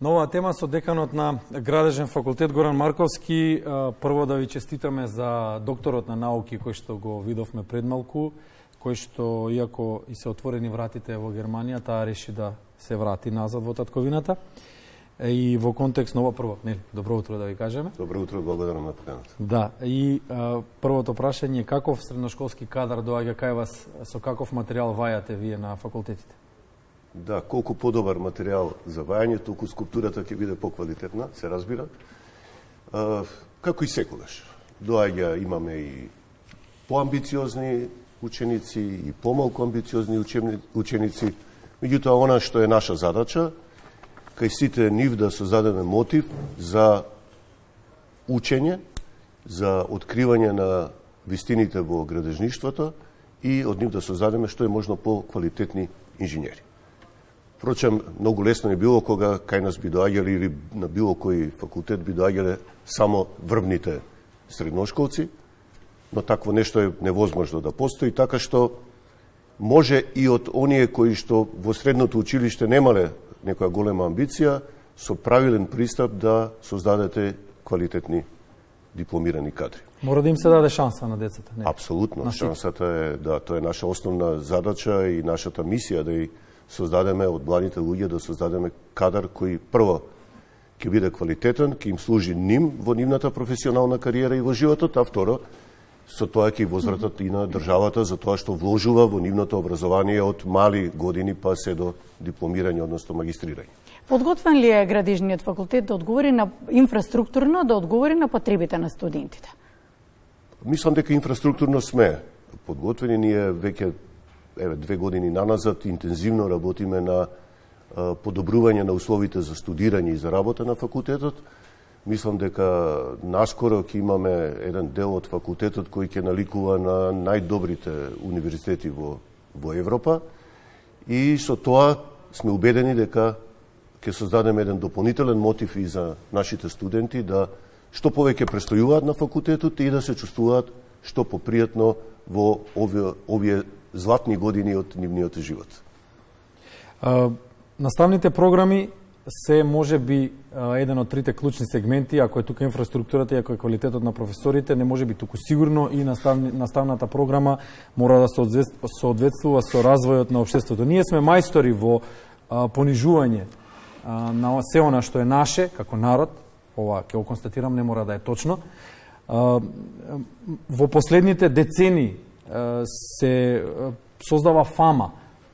На оваа тема со деканот на Градежен факултет Горан Марковски, прво да ви честитаме за докторот на науки кој што го видовме пред малку, кој што, иако и се отворени вратите во Германија, таа реши да се врати назад во татковината. И во контекст на ова прво, нели, добро утро да ви кажеме. Добро утро, благодарам на поканата. Да, и првото прашање, каков средношколски кадар доаѓа кај вас, со каков материјал вајате вие на факултетите? Да, колку подобар материјал за вајање, толку скулптурата ќе биде поквалитетна, се разбира. Како и секогаш. Доаѓа, имаме и поамбициозни ученици и помалку амбициозни ученици. Меѓутоа, она што е наша задача, кај сите нив да создадеме мотив за учење, за откривање на вистините во градежништвото и од нив да создадеме што е можно по-квалитетни инженери. Впрочем, многу лесно е било кога кај нас би доаѓали или на било кој факултет би доаѓале само врвните средношколци, но такво нешто е невозможно да постои, така што може и од оние кои што во средното училиште немале некоја голема амбиција, со правилен пристап да создадете квалитетни дипломирани кадри. Мора да им се даде шанса на децата, не? Апсолутно, шансата е, да, тоа е наша основна задача и нашата мисија да ја создадеме од младите луѓе, да создадеме кадар кој прво ќе биде квалитетен, ќе им служи ним во нивната професионална кариера и во животот, а второ, со тоа ќе возвратат и на државата за тоа што вложува во нивното образование од мали години па се до дипломирање, односно магистрирање. Подготвен ли е градежниот факултет да одговори на инфраструктурно, да одговори на потребите на студентите? Мислам дека инфраструктурно сме подготвени. Ние веќе 2 години наназад интензивно работиме на подобрување на условите за студирање и за работа на факултетот. Мислам дека наскоро ќе имаме еден дел од факултетот кој ќе наликува на најдобрите универзитети во Европа и со тоа сме убедени дека ќе создадеме еден дополнителен мотив и за нашите студенти да што повеќе престојуваат на факултетот и да се чувствуваат што попријатно во овие златни години од нивниот живот. Наставните програми се можеби еден од трите клучни сегменти, ако е тука инфраструктурата и ако е квалитетот на професорите, не можеби туку сигурно и наставната програма мора да се соодветствува со развојот на општеството. Ние сме мајстори во понижување на се она што е наше како народ, ова ќе го констатирам, не мора да е точно. Во последните децени се создава фама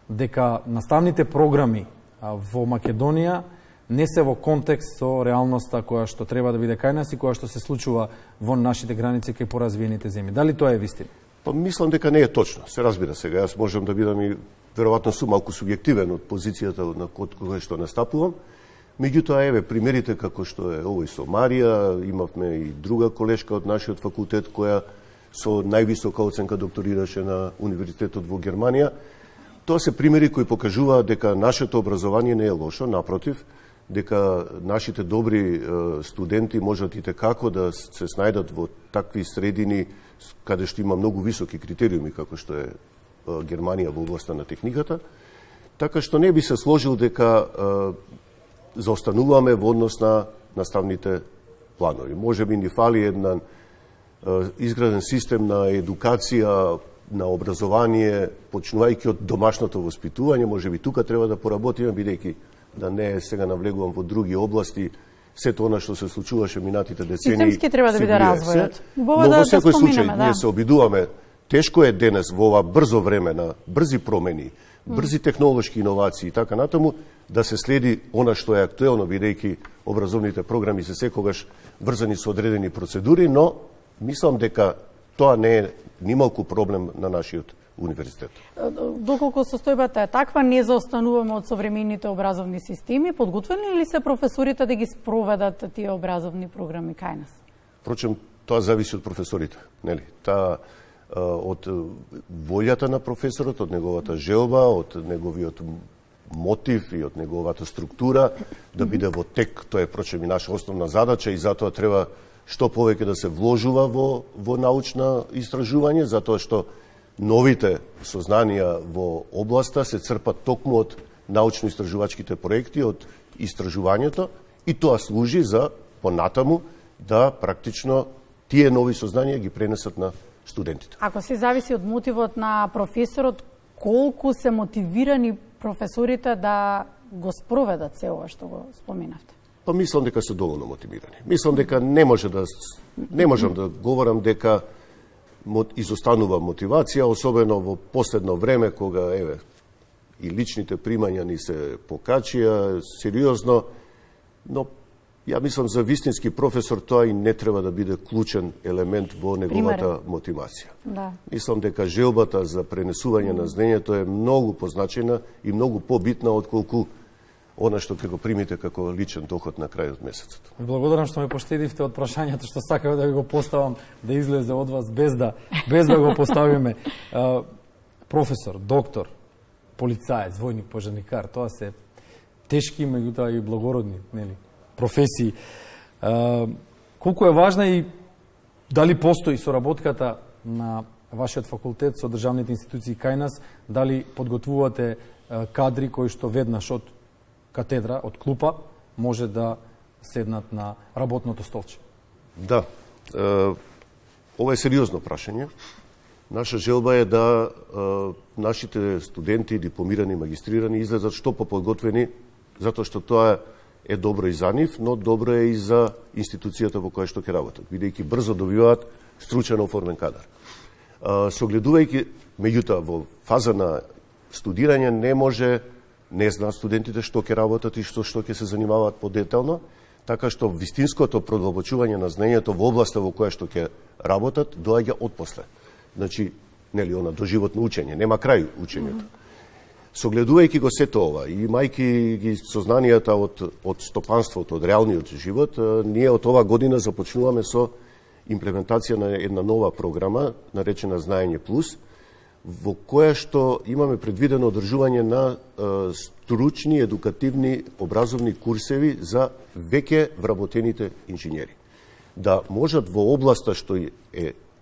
дека наставните програми во Македонија не се во контекст со реалноста која што треба да биде кај нас и која што се случува во нашите граници кај поразвиените земји. Дали тоа е вистина? Па мислам дека не е точно. Се разбира сега, јас можам да бидам и веројатно сум малку субјективен од позицијата на која што настапувам. Меѓутоа, еве, примерите како што е овој со Марија, имавме и друга колешка од нашиот факултет која со највисока оценка докторираше на Универзитетот во Германија. Тоа се примери кои покажуваат дека нашето образование не е лошо, напротив, дека нашите добри студенти можат и текако да се снајдат во такви средини каде што има многу високи критериуми, како што е Германија во областа на техниката. Така што не би се сложил дека заостануваме во однос на наставните планови. Може би ни фали еден изграден систем на едукација, на образование, почнувајќи од домашното воспитување. Може би тука треба да поработиме, бидејќи да не сега навлегувам во други области, сето она што се случуваше минатите децении. Системски треба да биде развојот. Но во секој случај, ние се обидуваме, тешко е денес во ова брзо време на брзи промени, брзи технолошки иновации и така натаму, да се следи она што е актуелно, бидејќи образовните програми се секогаш врзани со одредени процедури, но мислам дека тоа не е нималку проблем на нашиот универзитет. Доколку состојбата е таква, не заостануваме од современите образовни системи, подготвени ли се професорите да ги спроведат тие образовни програми кај нас? Впрочем, тоа зависи од професорите, нели? Таа од волјата на професорот, од неговата желба, од неговиот мотив и од неговата структура да биде во тек. Тоа е впрочем и наша основна задача и затоа треба што повеќе да се вложува во научна истражување, затоа што новите сознанија во областа се црпат токму од научно-истражувачките проекти, од истражувањето и тоа служи за понатаму да практично тие нови сознанија ги пренесат на студентите. Ако се зависи од мотивот на професорот, колку се мотивирани професорите да го спроведат се ова што го споменавте? Па мислам дека се доволно мотивирани. Мислам дека не можам да говорам дека изостанува мотивација, особено во последно време кога и личните примања ни се покачија сериозно, но ја мислам за вистински професор тоа и не треба да биде клучен елемент во неговата мотивација. Да. Мислам дека желбата за пренесување на знаењето е многу позначена и многу побитна отколку она што ќе го примите како личен доход на крајот месецот. Благодарам што ме поштедивте од прашањето што сакав да ви го поставам, да излезе од вас без да го поставиме. Професор, доктор, полицаец, војник, пожарникар, тоа се тешки, меѓутоа и благородни, нели, професии. Колку е важна и дали постои соработката на вашиот факултет со државните институции кај нас, дали подготвувате кадри кои што веднаш од катедра, од клупа, може да седнат на работното столче? Да. Ова е сериозно прашање. Наша желба е да нашите студенти, дипломирани, магистрирани, излезат што поподготвени, затоа што тоа е добро и за нив, но добро е и за институцијата во која што ќе работат, бидејќи брзо добиваат стручен оформен кадар. Согледувајќи, меѓутоа, во фаза на студирање не знаат студентите што ќе работат и што ќе се занимаваат подетално, така што вистинското продолбочување на знаењето во областа во која што ќе работат доаѓа отпосле. Значи, нели, она доживотно учење, нема крај учењето. Согледувајќи го сето ова и имајќи ги сознанијата од стопанството, од реалниот живот, ние од ова година започнуваме со имплементација на една нова програма, наречена Знаење Плюс, во која што имаме предвидено одржување на стручни, едукативни, образовни курсеви за веќе вработените инженери. Да можат во областа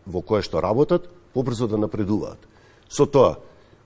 во која што работат, побрзо да напредуваат. Со тоа,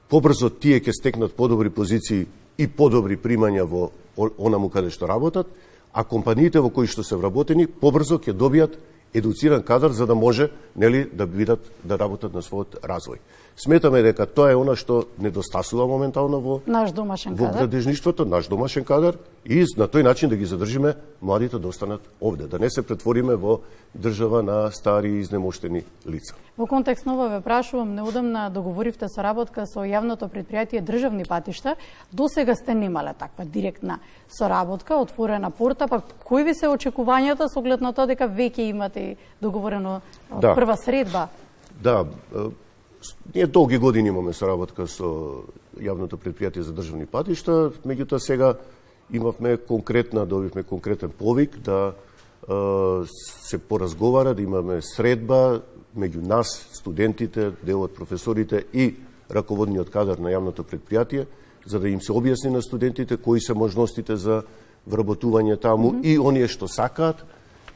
побрзо тие ќе стекнат подобри позиции и подобри примања во онаму каде што работат, а компаниите во кои што се вработени, побрзо ќе добијат едуциран кадар за да може, нели, да работат на својот развој. Сметаме дека тоа е она што недостасува моментално во градежништвото, наш домашен кадар, и на тој начин да ги задржиме младите да останат овде, да не се претвориме во држава на стари и изнемоштени лица. Во контекст на ова ве прашувам, неодамна договоривте соработка со јавното предпријатие Државни патишта. До сега сте немале таква директна соработка, отворена порта, па кои ви се очекувањата со оглед на тоа дека веќе имате договорено прва средба? Да, ние долги години имаме соработка со јавното предпријатие за државни патишта, меѓутоа сега добивме конкретен повик да се поразговара, да имаме средба меѓу нас, студентите, дел од професорите и раководниот кадар на јавното предпријатие, за да им се објасни на студентите кои се можностите за вработување таму и оние што сакаат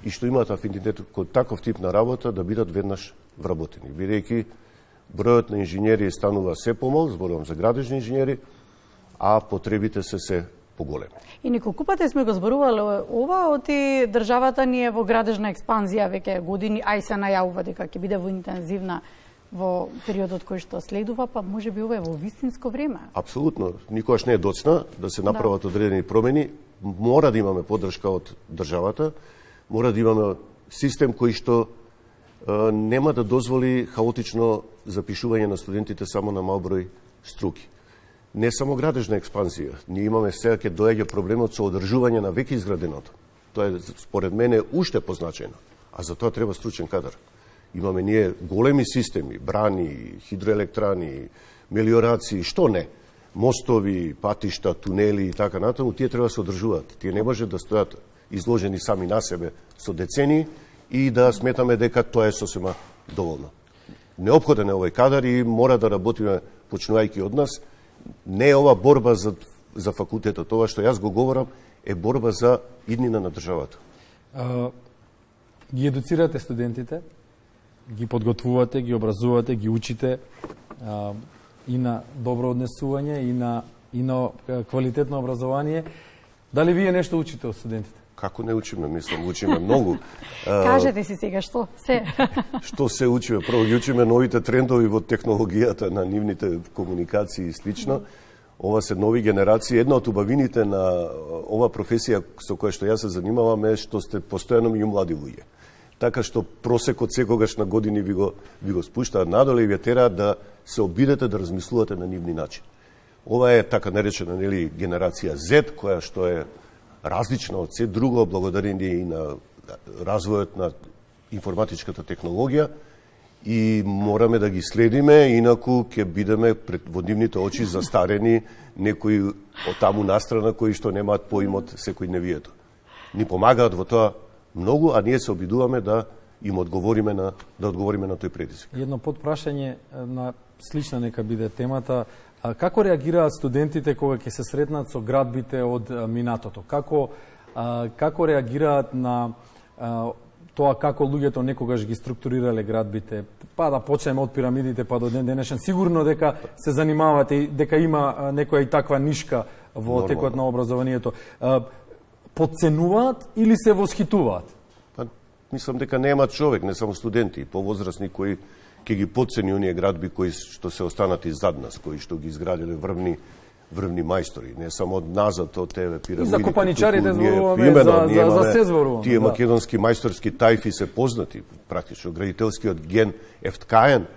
и што имаат афинитет кон таков тип на работа да бидат веднаш вработени. Бидејќи бројот на инженери станува се помал, зборувам за градежни инженери, а потребите се поголеми. И неколку пати сме го зборувале ова, оти државата ни е во градежна експанзија веќе години, а и се најавува дека ќе биде во интензивна во периодот кој што следува, па може би ова е во вистинско време. Апсолутно, никогаш не е доцна да се направат одредени промени, мора да имаме поддршка од државата, мора да имаме систем кој што нема да дозволи хаотично запишување на студентите само на мал број струки. Не само градежна експанзија, ние имаме сега ќе доаѓа проблемот со одржување на веќе изграденото. Тоа е според мене уште позначено, а за тоа треба стручен кадар. Имаме ние големи системи, брани, хидроелектрани, мелиорации, што не, мостови, патишта, тунели и така натаму, тие треба да се одржуваат. Тие не може да стојат изложени сами на себе со децени и да сметаме дека тоа е сосема доволно. Неопходен е овој кадар и мора да работиме почнувајќи од нас. Не е ова борба за факултетот, тоа што јас го говорам е борба за иднина на државата. Ги едуцирате студентите, ги подготвувате, ги образувате, ги учите и на добро однесување, и на квалитетно образование. Дали вие нешто учите од студентите? Како не учиме, мислам, учиме многу. Кажете си сега што се. Што се учиме? Прво ги учиме новите трендови во технологијата на нивните комуникации и слично. Ова се нови генерации. Една од убавините на ова професија со која што јас се занимавам е што сте постојано меѓу млади луѓе. Така што просекот секогаш на години ви го спуштаат надоле и ве тераат да се обидете да размислувате на нивни начин. Ова е така наречена генерација Z, која што е различна од се друго, благодарение и на развојот на информатичката технологија, и мораме да ги следиме, инаку ќе бидеме пред во нивните очи застарени некои од таму настрана кои што немаат поим од секојдневието. Ни помагаат во тоа многу, а ние се обидуваме да им одговориме на тој предизвик. Едно подпрашање на слична нека биде темата. Како реагираат студентите кога ќе се сретнат со градбите од минатото? Како реагираат на тоа како луѓето некогаш ги структурирале градбите? Па да почнеме од пирамидите па до ден денешен. Сигурно дека се занимавате и дека има некоја и таква нишка во текот на образованието. Подценуваат или се восхитуваат? Па, мислам дека нема човек, не само студенти, повозрасни кои ќе ги подцени оние градби кои што се останати зад нас, кои што ги изградиле врвни мајстори, не само од назад од тебе пирамидите. И за копаничарите зборуваме, за се зборуваме. Тие македонски мајсторски тајфи се познати, практично, градителскиот ген е вткаен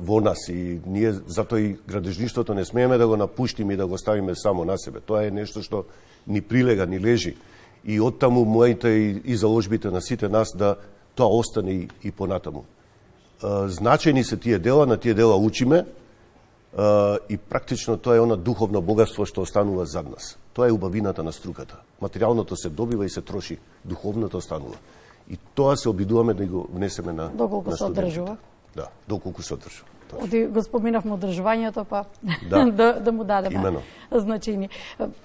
во нас и ние затоа и градежништвото не смееме да го напуштиме и да го ставиме само на себе. Тоа е нешто што ни прилега, ни лежи. И оттаму моите и заложбите на сите нас да тоа остане и понатаму. Значени се тие дела, на тие дела учиме, и практично тоа е она духовно богатство што останува зад нас. Тоа е убавината на струката. Материјалното се добива и се троши, духовното останува. И тоа се обидуваме да го внесеме на доколку се одржува. Да, доколку се одржува. Оди го споминавме одржувањето, па да му дадеме значење.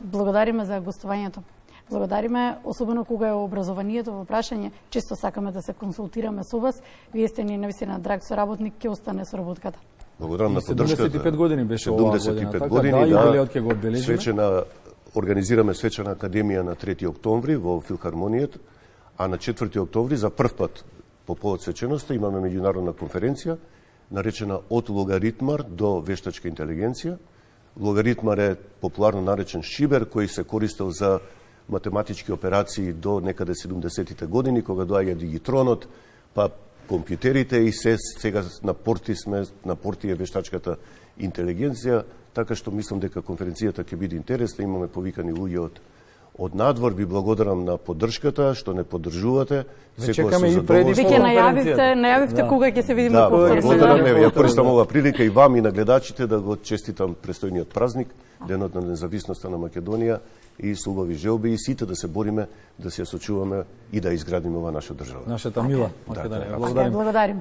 Благодариме за гостувањето. Благодариме, особено кога е образованието во прашање. Често сакаме да се консултираме со вас. Вие сте ни навистина драг соработник, ќе остане соработката. Благодарам на поддршката. 75 години беше оваа година. 75 години, да, свечена, организираме свечена академија на 3 октомври во Филхармонијата, а на 4 октомври за прв пат по повод свеченоста имаме меѓународна конференција наречена од логаритмар до вештачка интелигенција. Логаритмар е популарно наречен шибер кој се користел за математички операции до некаде 70-тите години, кога доаѓа дигитронот, па компјутерите и сега на порти е вештачката интелигенција, така што мислам дека конференцијата ќе биде интересна, имаме повикани луѓе од надвор. Ви благодарам на поддршката, што не поддржувате. Чекаме и преди најавивте кога ќе се видиме повторно. Благодарам, ја користам оваа прилика и вам и на гледачите да го честитам престојниот празник, Денот на независноста на Македонија, и со убави желби и сите да се бориме да се сочуваме и да изградиме ова наша држава. Нашата мила Македонија. Благодарим.